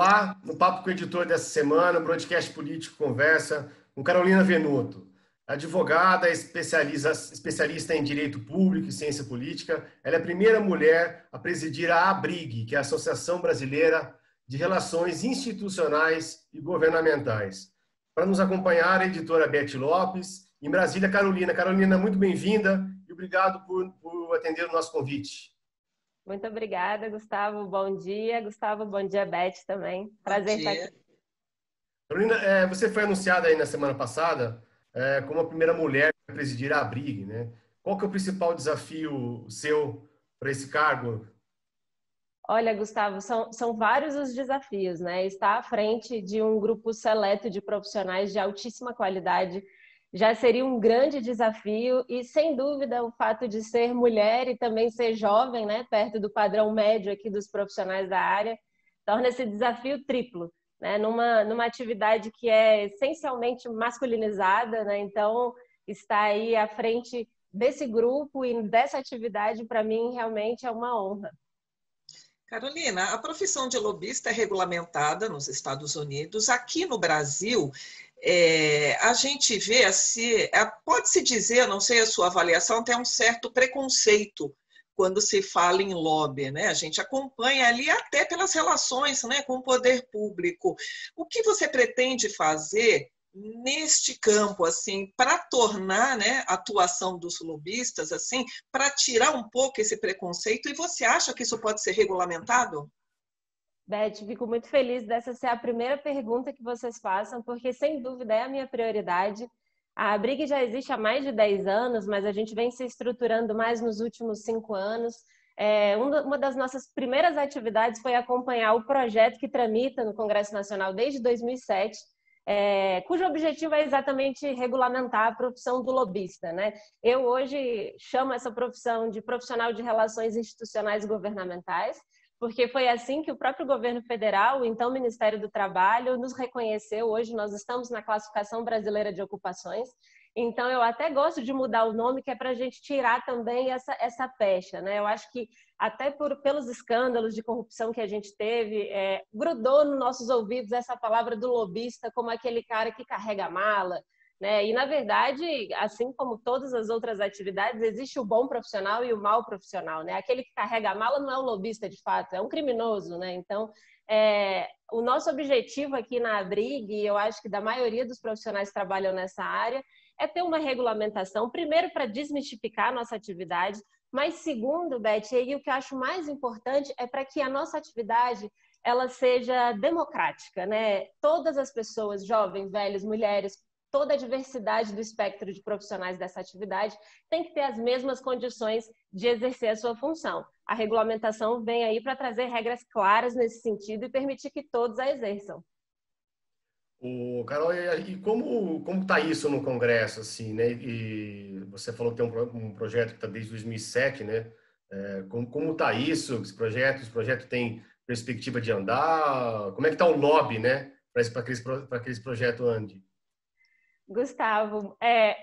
Olá, no Papo com o Editor dessa semana, o Broadcast Político conversa com Carolina Venuto, advogada, especialista em Direito Público e Ciência Política. Ela é a primeira mulher a presidir a ABRIG, que é a Associação Brasileira de Relações Institucionais e Governamentais. Para nos acompanhar, a editora Beth Lopes, em Brasília, Carolina. Carolina, muito bem-vinda e obrigado por atender o nosso convite. Muito obrigada, Gustavo. Bom dia. Gustavo, bom dia, Beth, também. Prazer estar aqui. Carolina, você foi anunciada aí na semana passada como a primeira mulher a presidir a ABRIG, né? Qual que é o principal desafio seu para esse cargo? Olha, Gustavo, são vários os desafios, né? Estar à frente de um grupo seleto de profissionais de altíssima qualidade já seria um grande desafio e, sem dúvida, o fato de ser mulher e também ser jovem, né, perto do padrão médio aqui dos profissionais da área, torna esse desafio triplo, né? Numa atividade que é essencialmente masculinizada, né? Então, estar aí à frente desse grupo e dessa atividade, para mim, realmente é uma honra. Carolina, a profissão de lobista é regulamentada nos Estados Unidos. Aqui no Brasil, a gente vê, assim, pode-se dizer, não sei a sua avaliação, até um certo preconceito quando se fala em lobby, né? A gente acompanha ali até pelas relações, né, com o poder público. O que você pretende fazer neste campo, assim, para tornar, né, a atuação dos lobistas, assim, para tirar um pouco esse preconceito? E você acha que isso pode ser regulamentado? Beth, fico muito feliz dessa ser a primeira pergunta que vocês façam, porque sem dúvida é a minha prioridade. A ABRIG já existe há mais de 10 anos, mas a gente vem se estruturando mais nos últimos 5 anos. Uma das nossas primeiras atividades foi acompanhar o projeto que tramita no Congresso Nacional desde 2007, cujo objetivo é exatamente regulamentar a profissão do lobista, né? Eu hoje chamo essa profissão de profissional de relações institucionais e governamentais, porque foi assim que o próprio governo federal, o então Ministério do Trabalho, nos reconheceu. Hoje nós estamos na classificação brasileira de ocupações, então eu até gosto de mudar o nome, que é para a gente tirar também essa pecha, né? Eu acho que até pelos escândalos de corrupção que a gente teve, grudou nos nossos ouvidos essa palavra do lobista como aquele cara que carrega a mala, né? E, na verdade, assim como todas as outras atividades, existe o bom profissional e o mau profissional, né? Aquele que carrega a mala não é um lobista, de fato, é um criminoso, né? Então, o nosso objetivo aqui na ABRIG, e eu acho que da maioria dos profissionais que trabalham nessa área, é ter uma regulamentação, primeiro para desmistificar a nossa atividade, mas segundo, Beth, e o que eu acho mais importante é para que a nossa atividade ela seja democrática, né? Todas as pessoas, jovens, velhos, mulheres, toda a diversidade do espectro de profissionais dessa atividade tem que ter as mesmas condições de exercer a sua função. A regulamentação vem aí para trazer regras claras nesse sentido e permitir que todos a exerçam. Carol, e como está isso no Congresso, assim, né? E você falou que tem um projeto que está desde 2007, né? Como está isso, esse projeto? Esse projeto tem perspectiva de andar? Como é que está o lobby, né? Para que esse projeto ande? Gustavo,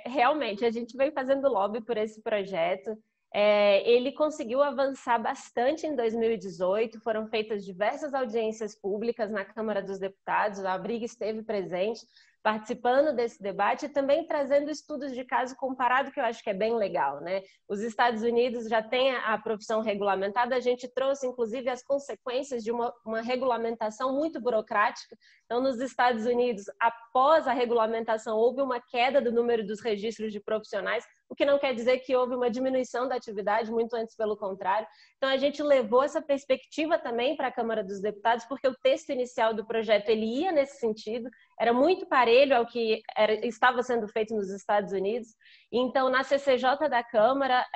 realmente, a gente vem fazendo lobby por esse projeto. Ele conseguiu avançar bastante em 2018, foram feitas diversas audiências públicas na Câmara dos Deputados, a ABRIG esteve presente, participando desse debate e também trazendo estudos de caso comparado, que eu acho que é bem legal, né? Os Estados Unidos já têm a profissão regulamentada, a gente trouxe, inclusive, as consequências de uma regulamentação muito burocrática. Então, nos Estados Unidos, após a regulamentação, houve uma queda do número dos registros de profissionais, o que não quer dizer que houve uma diminuição da atividade, muito antes pelo contrário. Então, a gente levou essa perspectiva também para a Câmara dos Deputados, porque o texto inicial do projeto ele ia nesse sentido, era muito parelho ao que estava sendo feito nos Estados Unidos. Então, na CCJ da Câmara,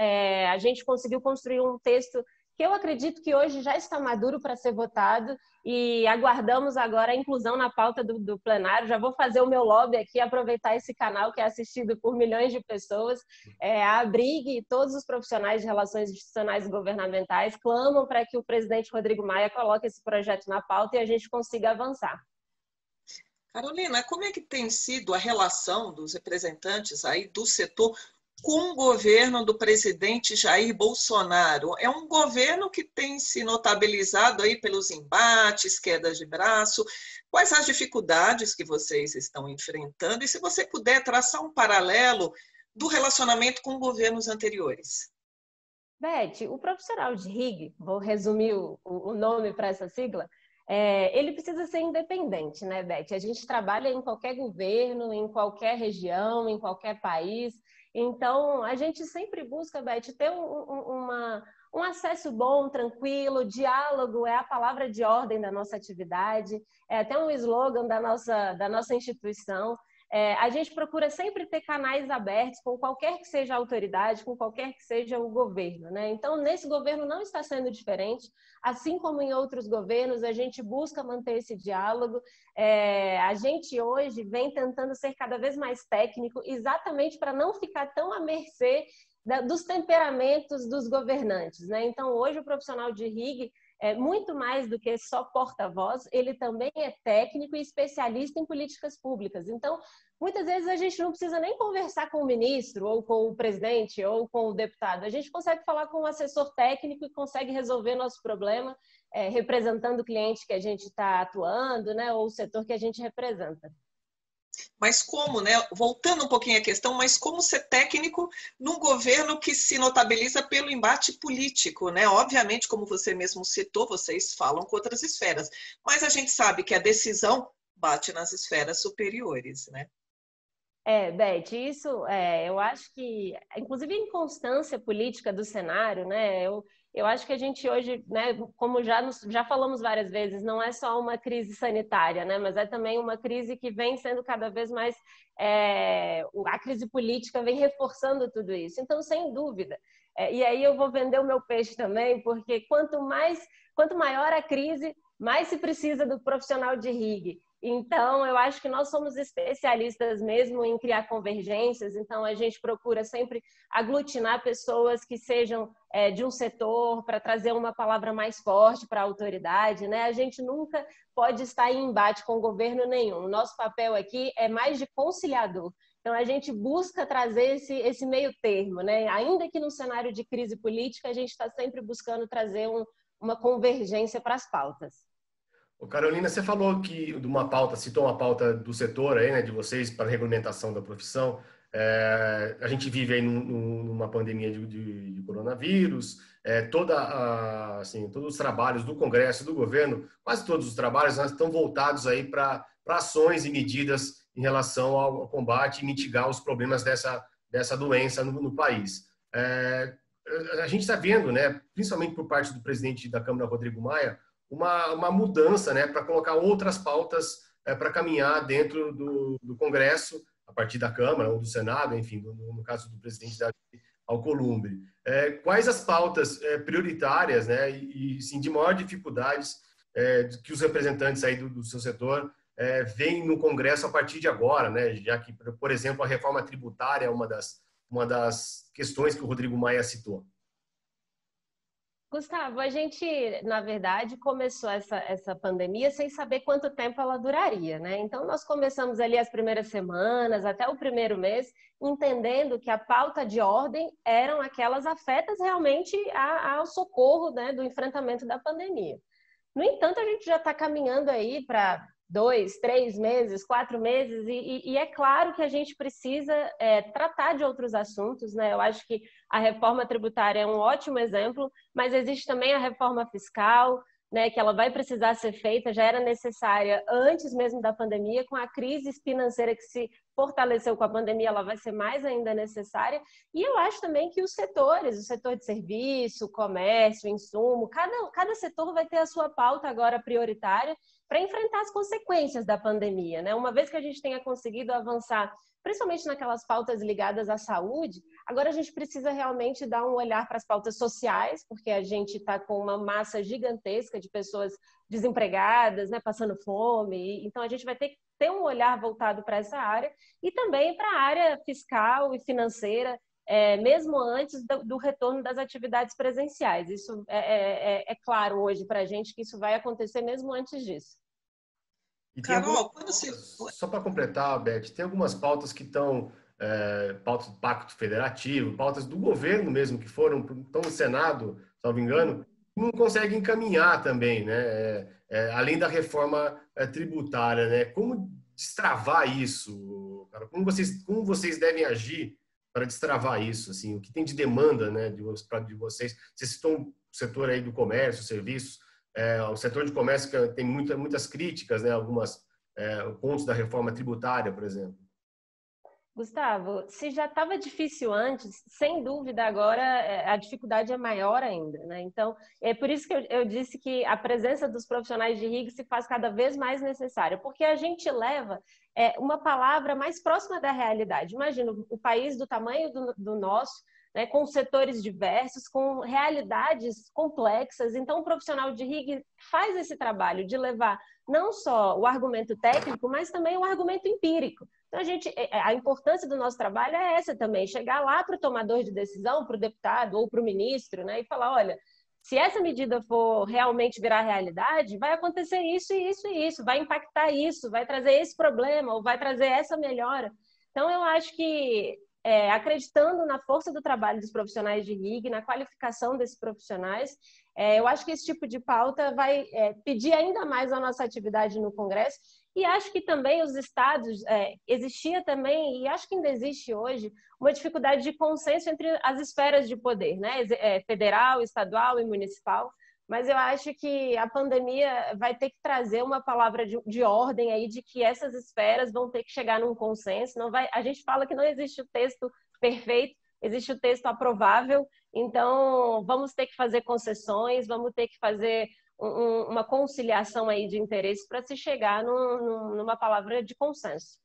a gente conseguiu construir um texto que eu acredito que hoje já está maduro para ser votado e aguardamos agora a inclusão na pauta do plenário. Já vou fazer o meu lobby aqui, aproveitar esse canal que é assistido por milhões de pessoas. A ABRIG e todos os profissionais de relações institucionais e governamentais clamam para que o presidente Rodrigo Maia coloque esse projeto na pauta e a gente consiga avançar. Carolina, como é que tem sido a relação dos representantes aí do setor com o governo do presidente Jair Bolsonaro? É um governo que tem se notabilizado aí pelos embates, quedas de braço. Quais as dificuldades que vocês estão enfrentando? E se você puder traçar um paralelo do relacionamento com governos anteriores. Beth, o profissional de RIG, vou resumir o nome para essa sigla, ele precisa ser independente, né, Beth? A gente trabalha em qualquer governo, em qualquer região, em qualquer país. Então, a gente sempre busca, Beth, ter um acesso bom, tranquilo, diálogo é a palavra de ordem da nossa atividade, é até um slogan da nossa instituição. A gente procura sempre ter canais abertos com qualquer que seja a autoridade, com qualquer que seja o governo, né? Então, nesse governo não está sendo diferente, assim como em outros governos, a gente busca manter esse diálogo. A gente hoje vem tentando ser cada vez mais técnico, exatamente para não ficar tão à mercê dos temperamentos dos governantes, né? Então, hoje o profissional de RIG muito mais do que só porta-voz, ele também é técnico e especialista em políticas públicas. Então, muitas vezes a gente não precisa nem conversar com o ministro, ou com o presidente, ou com o deputado. A gente consegue falar com um assessor técnico e consegue resolver nosso problema, representando o cliente que a gente está atuando, né, ou o setor que a gente representa. Mas como, né? Voltando um pouquinho à questão, mas como ser técnico num governo que se notabiliza pelo embate político, né? Obviamente, como você mesmo citou, vocês falam com outras esferas, mas a gente sabe que a decisão bate nas esferas superiores, né? Beth, isso eu acho que, inclusive a inconstância política do cenário, né? Eu acho que a gente hoje, né, como já falamos várias vezes, não é só uma crise sanitária, né? Mas é também uma crise que vem sendo cada vez mais a crise política vem reforçando tudo isso. Então, sem dúvida. E aí eu vou vender o meu peixe também, porque quanto maior a crise, mais se precisa do profissional de RIG. Então, eu acho que nós somos especialistas mesmo em criar convergências, então a gente procura sempre aglutinar pessoas que sejam de um setor para trazer uma palavra mais forte para a autoridade, né? A gente nunca pode estar em embate com governo nenhum. O nosso papel aqui é mais de conciliador. Então, a gente busca trazer esse meio termo, né? Ainda que no cenário de crise política, a gente está sempre buscando trazer uma convergência para as pautas. Carolina, você falou que de uma pauta, citou uma pauta do setor aí, né, de vocês para a regulamentação da profissão. A gente vive aí numa pandemia de coronavírus, assim, todos os trabalhos do Congresso e do governo, quase todos os trabalhos, né, estão voltados aí para ações e medidas em relação ao combate e mitigar os problemas dessa doença no país. A gente está vendo, né, principalmente por parte do presidente da Câmara, Rodrigo Maia, uma mudança, né, para colocar outras pautas para caminhar dentro do Congresso, a partir da Câmara ou do Senado, enfim, no caso do presidente da Alcolumbre. Quais as pautas prioritárias, né, e sim, de maior dificuldades que os representantes aí do seu setor veem no Congresso a partir de agora, né, já que, por exemplo, a reforma tributária é uma das questões que o Rodrigo Maia citou? Gustavo, a gente, na verdade, começou essa pandemia sem saber quanto tempo ela duraria, né? Então, nós começamos ali as primeiras semanas, até o primeiro mês, entendendo que a pauta de ordem eram aquelas afetas realmente ao socorro, né, do enfrentamento da pandemia. No entanto, a gente já está caminhando aí para 2, 3 meses, 4 meses, e é claro que a gente precisa tratar de outros assuntos, né? Eu acho que a reforma tributária é um ótimo exemplo, mas existe também a reforma fiscal, né, que ela vai precisar ser feita, já era necessária antes mesmo da pandemia, com a crise financeira que se fortaleceu com a pandemia, ela vai ser mais ainda necessária. E eu acho também que os setores, o setor de serviço, comércio, insumo, cada setor vai ter a sua pauta agora prioritária para enfrentar as consequências da pandemia, né? Uma vez que a gente tenha conseguido avançar, principalmente naquelas pautas ligadas à saúde, agora a gente precisa realmente dar um olhar para as pautas sociais, porque a gente está com uma massa gigantesca de pessoas desempregadas, né, passando fome. Então, a gente vai ter que ter um olhar voltado para essa área e também para a área fiscal e financeira, mesmo antes do retorno das atividades presenciais. Isso é claro hoje para a gente que isso vai acontecer mesmo antes disso. E Carol, só para completar, Beth, tem algumas pautas que estão pautas do Pacto Federativo, pautas do governo mesmo, que estão no Senado, salvo engano, não conseguem encaminhar também, né? Além da reforma tributária, né? Como destravar isso, cara? Como vocês devem agir para destravar isso? Assim, o que tem de demanda, né, de vocês? Vocês citou o setor aí do comércio, serviços, o setor de comércio que tem muitas críticas, né? Algumas pontos da reforma tributária, por exemplo. Gustavo, se já estava difícil antes, sem dúvida agora a dificuldade é maior ainda, né? Então, é por isso que eu disse que a presença dos profissionais de RIG se faz cada vez mais necessária, porque a gente leva uma palavra mais próxima da realidade. Imagina o país do tamanho do nosso, né, com setores diversos, com realidades complexas. Então, o profissional de RIG faz esse trabalho de levar não só o argumento técnico, mas também o argumento empírico. Então, a importância do nosso trabalho é essa também, chegar lá para o tomador de decisão, para o deputado ou para o ministro, né, e falar, olha, se essa medida for realmente virar realidade, vai acontecer isso e isso e isso, vai impactar isso, vai trazer esse problema ou vai trazer essa melhora. Então, eu acho que acreditando na força do trabalho dos profissionais de RIG, na qualificação desses profissionais, eu acho que esse tipo de pauta vai pedir ainda mais a nossa atividade no Congresso. E acho que também os estados, existia também, e acho que ainda existe hoje, uma dificuldade de consenso entre as esferas de poder, né? Federal, estadual e municipal. Mas eu acho que a pandemia vai ter que trazer uma palavra de ordem aí, de que essas esferas vão ter que chegar num consenso. A gente fala que não existe o texto perfeito, existe o texto aprovável, então vamos ter que fazer concessões, vamos ter que fazer uma conciliação aí de interesses para se chegar numa palavra de consenso.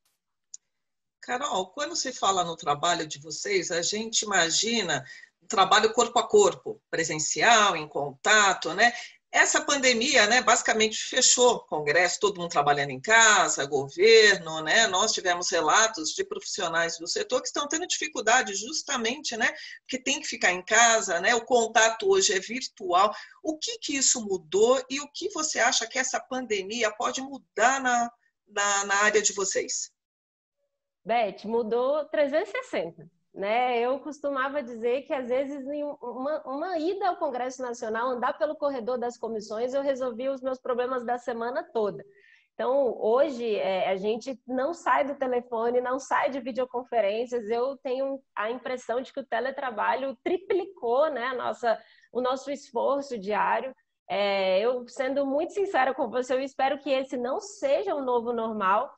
Carol, quando se fala no trabalho de vocês, a gente imagina trabalho corpo a corpo, presencial, em contato, né? Essa pandemia, né, basicamente fechou o Congresso, todo mundo trabalhando em casa, governo, né? Nós tivemos relatos de profissionais do setor que estão tendo dificuldade justamente, né, porque tem que ficar em casa, né? O contato hoje é virtual. O que isso mudou e o que você acha que essa pandemia pode mudar na área de vocês? Beth, mudou 360. Né? Eu costumava dizer que, às vezes, em uma ida ao Congresso Nacional, andar pelo corredor das comissões, eu resolvia os meus problemas da semana toda. Então, hoje, a gente não sai do telefone, não sai de videoconferências. Eu tenho a impressão de que o teletrabalho triplicou, né, o nosso esforço diário. Eu, sendo muito sincera com você, eu espero que esse não seja o novo normal,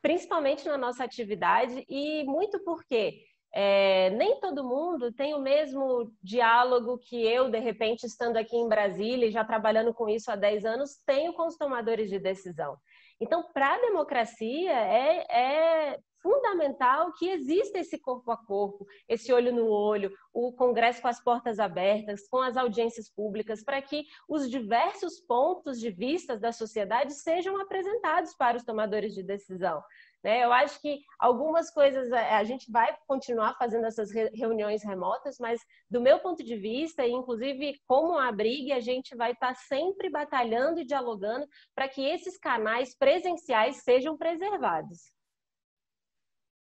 principalmente na nossa atividade, e muito porque nem todo mundo tem o mesmo diálogo que eu, de repente, estando aqui em Brasília e já trabalhando com isso há 10 anos, tenho com os tomadores de decisão. Então, para a democracia, é fundamental que exista esse corpo a corpo, esse olho no olho, o Congresso com as portas abertas, com as audiências públicas, para que os diversos pontos de vista da sociedade sejam apresentados para os tomadores de decisão. Eu acho que algumas coisas a gente vai continuar fazendo essas reuniões remotas, mas do meu ponto de vista, inclusive como a Abrig, a gente vai estar sempre batalhando e dialogando para que esses canais presenciais sejam preservados.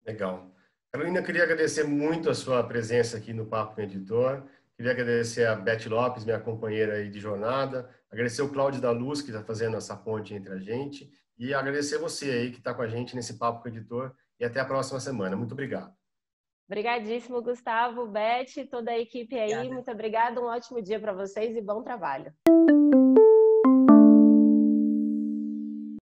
Legal. Carolina, queria agradecer muito a sua presença aqui no Papo com o Editor. Queria agradecer a Beth Lopes, minha companheira aí de jornada. Agradecer o Cláudio da Luz, que está fazendo essa ponte entre a gente. E agradecer você aí que está com a gente nesse Papo com o Editor. E até a próxima semana. Muito obrigado. Obrigadíssimo, Gustavo, Beth, toda a equipe aí. Obrigada. Muito obrigada. Um ótimo dia para vocês e bom trabalho.